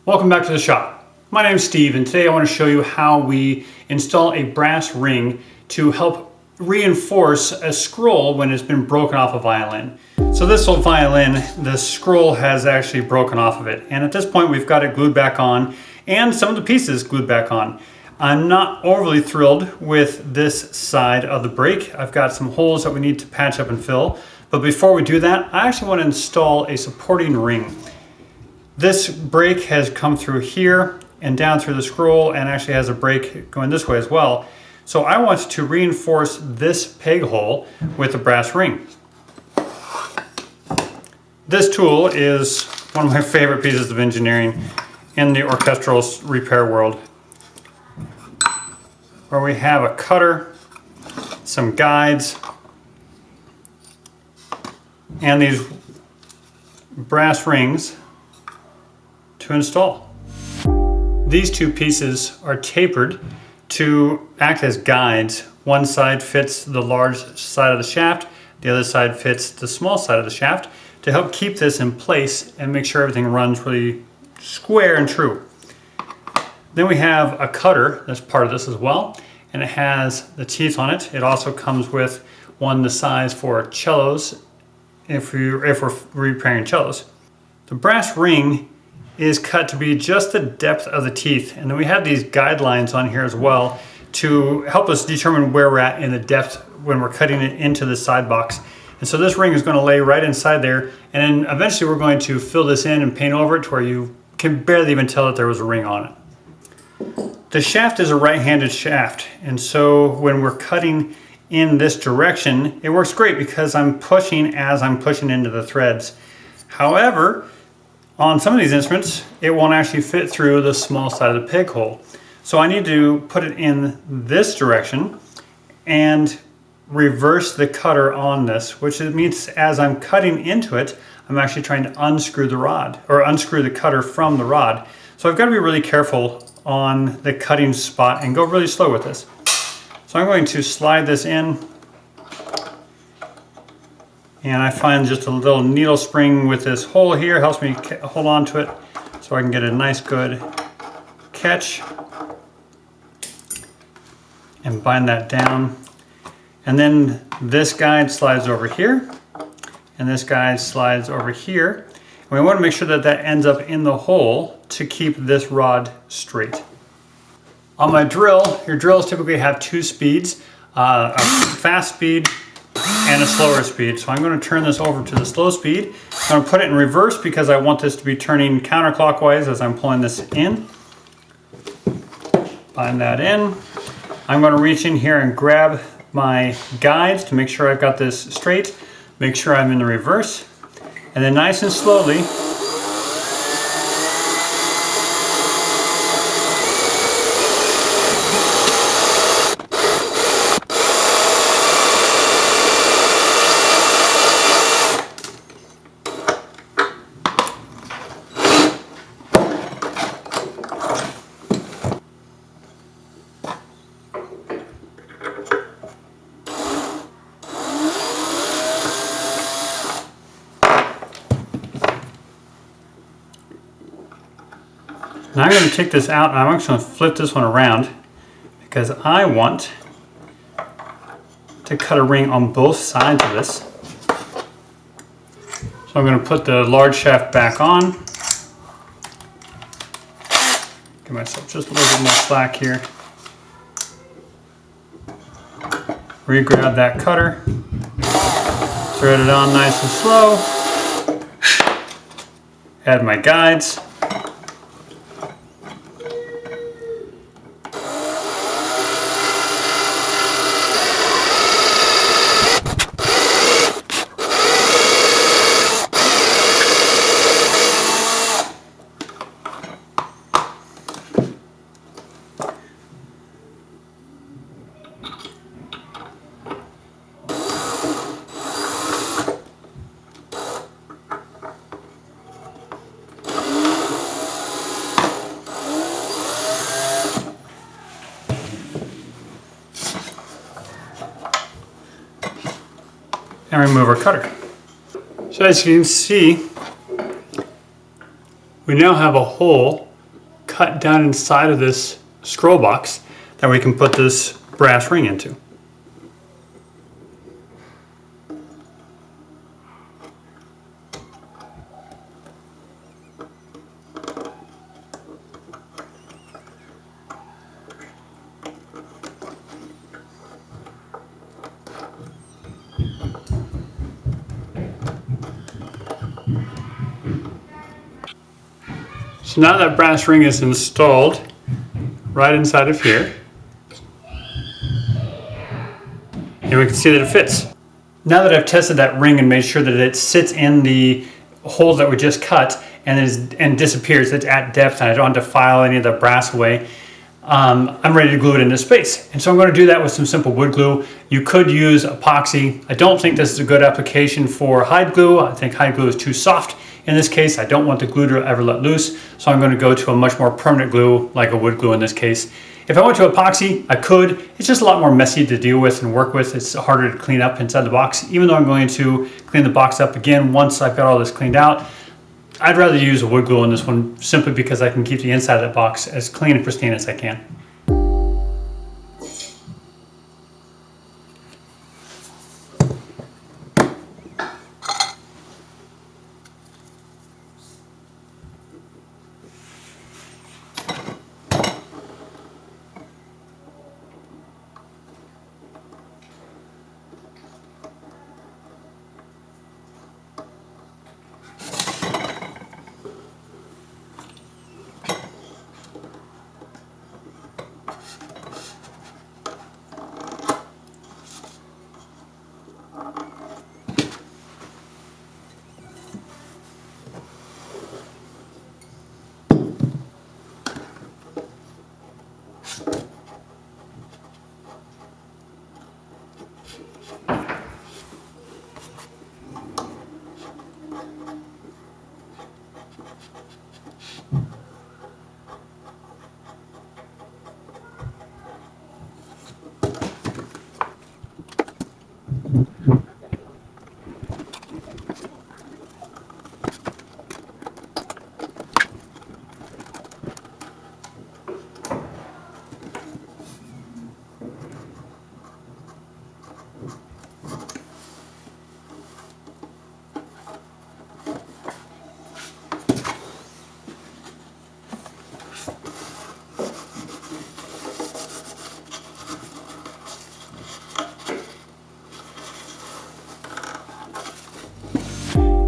Welcome back to the shop. My name is Steve, and today I want to show you how we install a brass ring to help reinforce a scroll when it's been broken off a violin. So this old violin, the scroll has actually broken off of it, and at this point we've got it glued back on and some of the pieces glued back on. I'm not overly thrilled with this side of the break. I've got some holes that we need to patch up and fill, but before we do that, I actually want to install a supporting ring. This break has come through here and down through the scroll, and actually has a break going this way as well. So I want to reinforce this peg hole with a brass ring. This tool is one of my favorite pieces of engineering in the orchestral repair world, where we have a cutter, some guides, and these brass rings to install. These two pieces are tapered to act as guides. One side fits the large side of the shaft, the other side fits the small side of the shaft to help keep this in place and make sure everything runs really square and true. Then we have a cutter that's part of this as well, and it has the teeth on it. It also comes with one the size for cellos if we're repairing cellos. The brass ring is cut to be just the depth of the teeth, and then we have these guidelines on here as well to help us determine where we're at in the depth when we're cutting it into the side box. And so this ring is going to lay right inside there, and then eventually we're going to fill this in and paint over it to where you can barely even tell that there was a ring on it. The shaft is a right-handed shaft, and so when we're cutting in this direction, it works great because I'm pushing as I'm pushing into the threads. However, on some of these instruments, it won't actually fit through the small side of the peg hole. So I need to put it in this direction and reverse the cutter on this, which means as I'm cutting into it, I'm actually trying to unscrew the rod, or unscrew the cutter from the rod. So I've got to be really careful on the cutting spot and go really slow with this. So I'm going to slide this in, and I find just a little needle spring with this hole here helps me hold on to it so I can get a nice good catch and bind that down. And then this guide slides over here, and this guide slides over here. And we want to make sure that that ends up in the hole to keep this rod straight. On my drill, your drills typically have two speeds, a fast speed and a slower speed. So I'm going to turn this over to the slow speed. I'm going to put it in reverse because I want this to be turning counterclockwise as I'm pulling this in. Bind that in. I'm going to reach in here and grab my guides to make sure I've got this straight. Make sure I'm in the reverse. And then nice and slowly, now I'm going to take this out, and I'm actually going to flip this one around because I want to cut a ring on both sides of this. So I'm going to put the large shaft back on. Give myself just a little bit more slack here. Re-grab that cutter. Thread it on nice and slow. Add my guides. And remove our cutter. So as you can see, we now have a hole cut down inside of this scroll box that we can put this brass ring into. So now that brass ring is installed right inside of here, and we can see that it fits. Now that I've tested that ring and made sure that it sits in the holes that we just cut and disappears, it's at depth and I don't have to file any of the brass away, I'm ready to glue it into space. And so I'm going to do that with some simple wood glue. You could use epoxy. I don't think this is a good application for hide glue. I think hide glue is too soft. In this case, I don't want the glue to ever let loose, so I'm going to go to a much more permanent glue, like a wood glue in this case. If I went to epoxy, I could. It's just a lot more messy to deal with and work with. It's harder to clean up inside the box. Even though I'm going to clean the box up again once I've got all this cleaned out, I'd rather use a wood glue on this one simply because I can keep the inside of that box as clean and pristine as I can.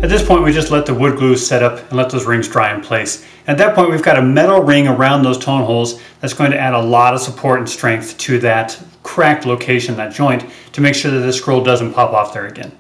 At this point, we just let the wood glue set up and let those rings dry in place. At that point, we've got a metal ring around those tone holes that's going to add a lot of support and strength to that cracked location, that joint, to make sure that the scroll doesn't pop off there again.